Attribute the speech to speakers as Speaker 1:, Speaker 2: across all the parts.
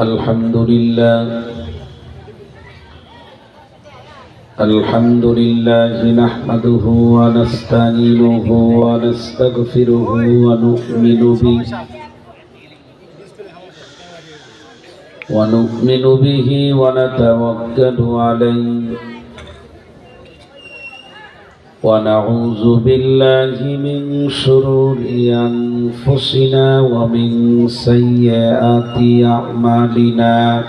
Speaker 1: الحمد لله نحمده ونستعينه ونستغفره ونؤمن به ونتوكل عليه ونعوذ بالله من شرور أنفسنا ومن سيئات أعمالنا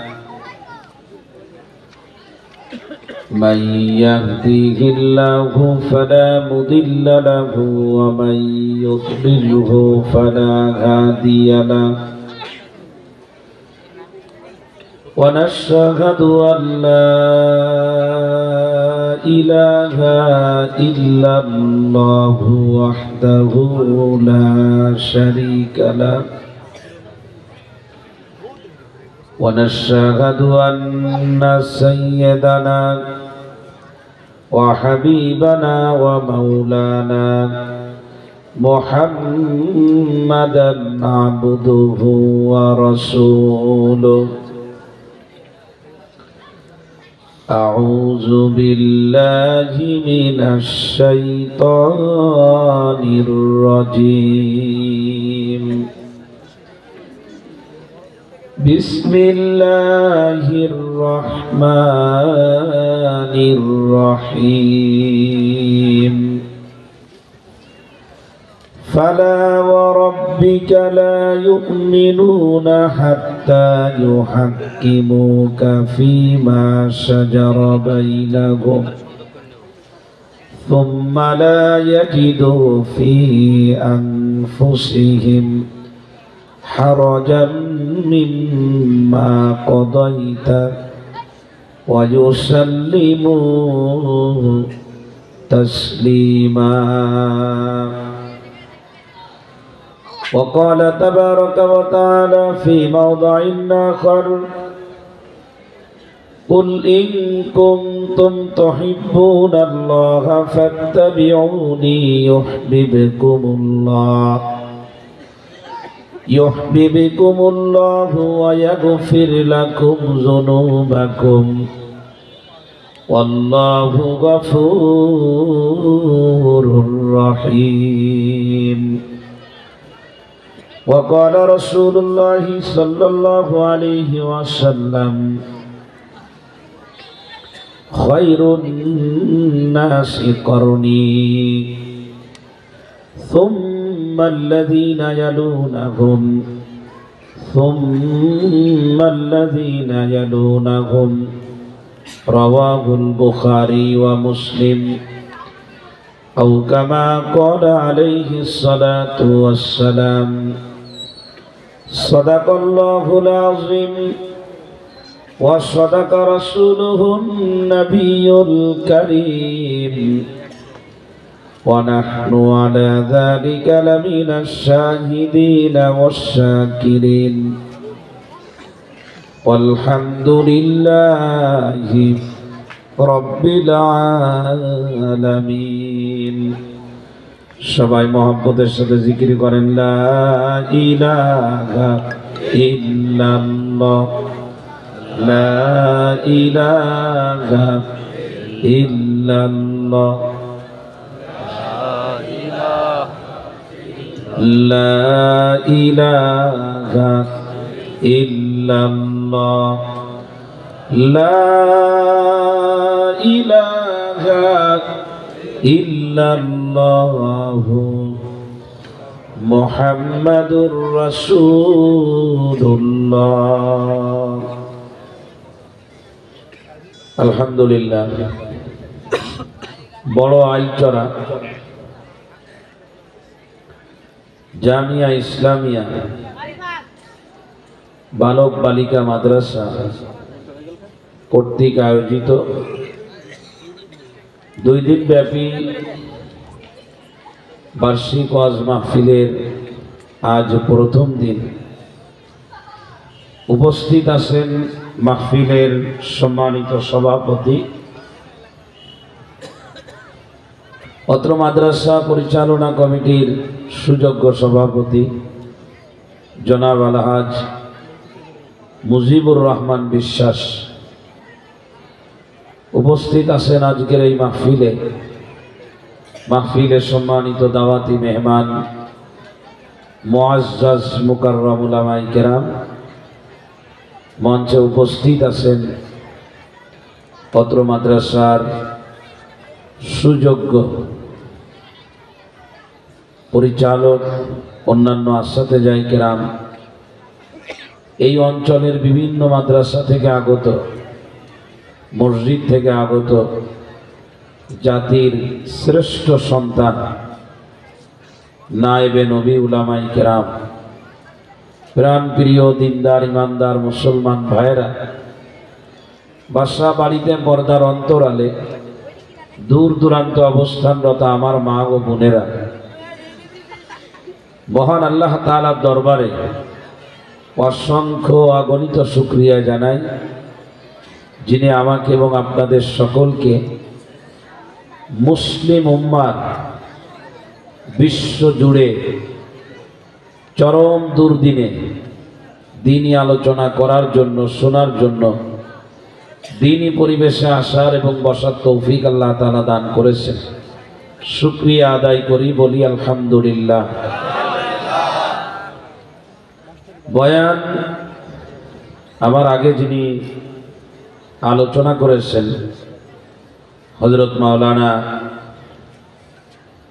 Speaker 1: من يهديه الله فلا مضل له ومن يضلله فلا هادي له ونشهد أن لا إله إلا الله وحده لا شريك له ونشهد أن سيدنا وحبيبنا ومولانا محمدا عبده ورسوله أعوذ بالله من الشيطان الرجيم بسم الله الرحمن الرحيم فلا وربك لا يؤمنون حتى يحكموك فيما شجر بينهم ثم لا يجدوا في أنفسهم حرجا مما قضيت ويسلموا تسليما وقال تبارك وتعالى في موضع آخر قل إن كنتم تحبون الله فاتبعوني يحببكم الله ويغفر لكم ذنوبكم والله غفور رحيم وقال رسول الله صلى الله عليه وسلم خير الناس قرني ثم الذين يلونهم رواه البخاري ومسلم أو كما قال عليه الصلاة والسلام صدق الله العظيم وصدق رسوله النبي الكريم ونحن على ذلك لمن الشاهدين والشاكرين والحمد لله رب العالمين সবাই মহব্বতের সাথে জিকির করেন লা ইলাহা ইল্লাল্লাহ লা ইলাহা ইল্লাল্লাহ লা ইলাহা ইল্লাল্লাহ লা ইলাহা ইল্লাল্লাহ মুহাম্মাদুর রাসূলুল্লাহ। আলহামদুলিল্লাহ, বড় আইচরা জামিয়া ইসলামিয়া বালক বালিকা মাদ্রাসা কর্তৃক আয়োজিত 2 দিন ব্যাপী বার্ষিক ওয়াজ মাহফিলের আজ প্রথম দিন। উপস্থিত আছেন মাহফিলের সম্মানিত সভাপতি, অত্র মাদ্রাসা পরিচালনা কমিটির সুযোগ্য সভাপতি জনাব আলহাজ মুজিবুর রহমান বিশ্বাস উপস্থিত আছেন আজকের এই মাহফিলে সম্মানিত দাওয়াতি মেহমান মুআজ্জাজ মুকাররম উলামায়ে কেরাম, মঞ্চে উপস্থিত আছেন পত্র মাদ্রাসার সুযোগ্য পরিচালক, অন্যান্য আসাতেজায়ে কেরাম, এই অঞ্চলের বিভিন্ন মাদ্রাসা থেকে আগত, মসজিদ থেকে আগত জাতির শ্রেষ্ঠ সন্তান নায়েবে নবী উলামায়ে কেরাম, প্রাণ প্রিয় দিনদার ইমানদার মুসলমান ভাইয়েরা, বাসা বাড়িতে পর্দার অন্তরালে দূর দূরান্ত অবস্থানরত আমার মা ও বোনেরা, মহান আল্লাহ তাআলার দরবারে অসংখ্য অগণিত শুকরিয়া জানাই, যিনি আমাকে এবং আপনাদের সকলকে মুসলিম উম্মার বিশ্ব জুড়ে চরম দুর্দিনে দ্বীনি আলোচনা করার জন্য, শোনার জন্য, দ্বীনি পরিবেশে আসার এবং বসার তৌফিক আল্লাহ তাআলা দান করেছেন। শুকরিয়া আদায় করি, বলি আলহামদুলিল্লাহ। বয়ান আমার আগে যিনি আলোচনা করেছেন হযরত মাওলানা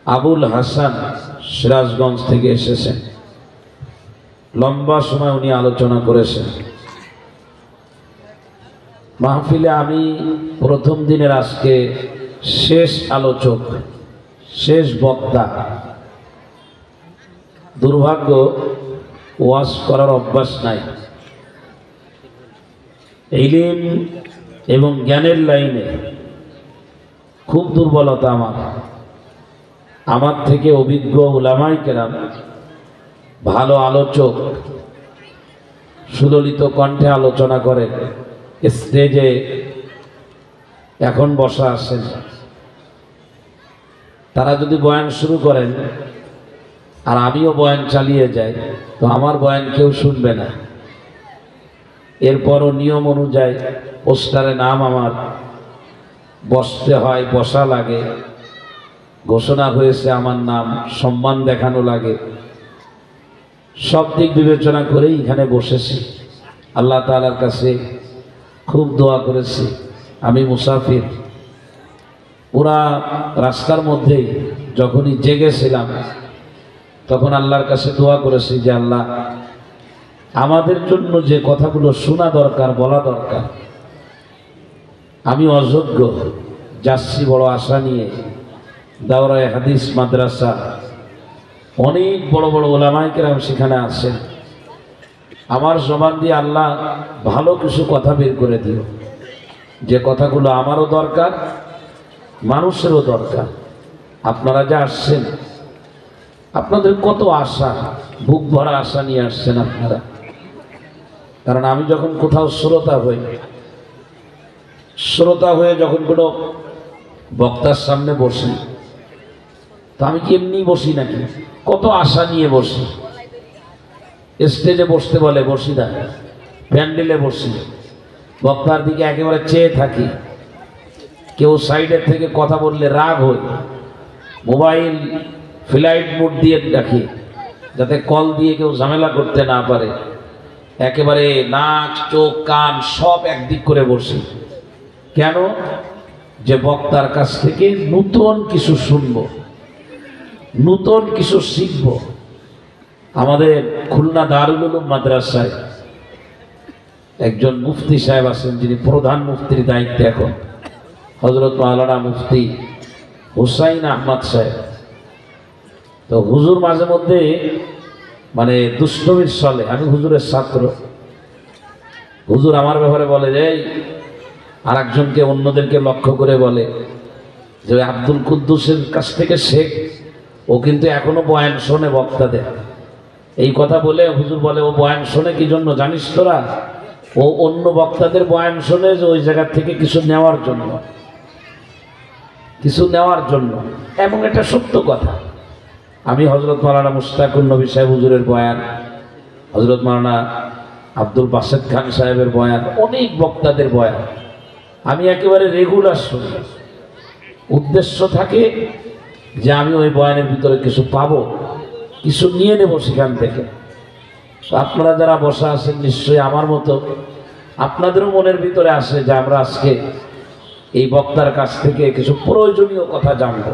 Speaker 1: আবুল হাসান সিরাজগঞ্জ থেকে এসেছেন, লম্বা সময় উনি আলোচনা করেছেন। মাহফিলে আমি প্রথম দিনের আজকে শেষ আলোচক, শেষ বক্তা। দুর্ভাগ্য, ওয়াজ করার অভ্যাস নাই। ইলম এবং জ্ঞানের লাইনে খুব দুর্বলতা আমার থেকে অভিজ্ঞ উলামায়ে কেরাম, ভালো আলোচক, সুললিত কণ্ঠে আলোচনা করেন, স্টেজে এখন বসা আছেন। তারা যদি বয়ান শুরু করেন আর আমিও বয়ান চালিয়ে যাই, তো আমার বয়ান কেউ শুনবে না। এরপরও নিয়ম অনুযায়ী পোস্টারে নাম আমার বসতে হয়, বসা লাগে, ঘোষণা হয়েছে আমার নাম, সম্মান দেখানো লাগে। সব দিক বিবেচনা করেই এখানে বসেছি। আল্লাহ তাআলার কাছে খুব দোয়া করেছি। আমি মুসাফির, পুরা রাস্তার মধ্যেই যখনই জেগেছিলাম তখন আল্লাহর কাছে দোয়া করেছি যে আল্লাহ, আমাদের জন্য যে কথাগুলো শোনা দরকার, বলা দরকার, আমি অযোগ্য, যাচ্ছি বড় আশা নিয়ে। দাওরায়ে হাদিস মাদ্রাসা, অনেক বড় বড় উলামায়ে কেরাম সেখানে আছেন। আমার জবান দিয়ে আল্লাহ ভালো কিছু কথা বের করে দিও, যে কথাগুলো আমারও দরকার, মানুষেরও দরকার। আপনারা যা আসছেন, আপনাদের কত আশা, বুক ভরা আশা নিয়ে আসছেন আপনারা। কারণ আমি যখন কোথাও শ্রোতা হয়ে যখন কোনো বক্তার সামনে বসি, তো আমি কি এমনি বসি নাকি? কত আশা নিয়ে বসি। স্টেজে বসতে বলে বসি না, প্যান্ডেলে বসি, বক্তার দিকে একেবারে চেয়ে থাকি। কেউ সাইডের থেকে কথা বললে রাগ হই, মোবাইল ফ্লাইট মোড দিয়ে রাখি, যাতে কল দিয়ে কেউ ঝামেলা করতে না পারে। একেবারে নাক, চোখ, কান সব একদিক করে বসি। কেন? যে বক্তার কাছ থেকে নতুন কিছু শুনব, নতুন কিছু শিখব। আমাদের খুলনা দারুল উলুম মাদ্রাসায় একজন মুফতি সাহেব আছেন, যিনি প্রধান মুফতির দায়িত্বে এখন, হযরত মাওলানা মুফতি হুসাইন আহমদ সাহেব। তো হুজুর মাঝে মধ্যে মানে দুষ্টমির চলে, আমি হুজুরের ছাত্র, হুজুর আমার ব্যাপারে বলে যে, আর একজনকে অন্যদেরকে লক্ষ্য করে বলে যে আব্দুল কুদ্দুসের কাছ থেকে শেখ, ও কিন্তু এখনো বয়ান শোনে বক্তাদের। এই কথা বলে হুজুর বলে, ও বয়ান শোনে কি জন্য জানিস তোরা? ও অন্য বক্তাদের বয়ান শোনে যে ওই জায়গা থেকে কিছু নেওয়ার জন্য। এবং এটা সত্য কথা। আমি হযরত মাওলানা মুশতাকুর নবী সাহেব হুজুরের বয়ান, হযরত মাওলানা আব্দুল বাসেদ খান সাহেবের বয়ান, অনেক বক্তাদের বয়ান আমি একেবারে রেগুলার শুনি। উদ্দেশ্য থাকে যে আমি ওই বয়ানের ভিতরে কিছু পাবো, কিছু নিয়ে নেব সেখান থেকে। তো আপনারা যারা বসা আছেন নিশ্চয়ই আমার মতো আপনাদেরও মনের ভিতরে আসে যে আমরা আজকে এই বক্তার কাছ থেকে কিছু প্রয়োজনীয় কথা জানব।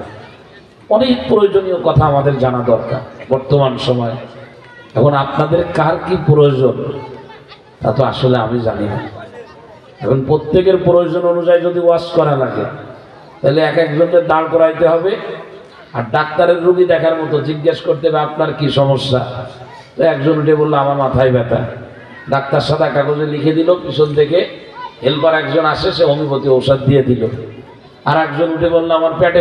Speaker 1: অনেক প্রয়োজনীয় কথা আমাদের জানা দরকার বর্তমান সময়ে। এখন আপনাদের কার কি প্রয়োজন তা তো আসলে আমি জানি না। এখন প্রত্যেকের প্রয়োজন অনুযায়ী যদি ওয়াজ করা লাগে তাহলে এক একজনকে দাঁড় করাইতে হবে, আর ডাক্তারের রোগী দেখার মতো জিজ্ঞেস করতে হবে আপনার কি সমস্যা। তো একজন উঠে বললো আমার মাথায় ব্যথা, ডাক্তার সাদা কাগজে লিখে দিল, পিছন থেকে হেল্পার একজন আসে, সে হোমিওপ্যাথি ঔষধ দিয়ে দিল। আর একজন উঠে বললো আমার পেটে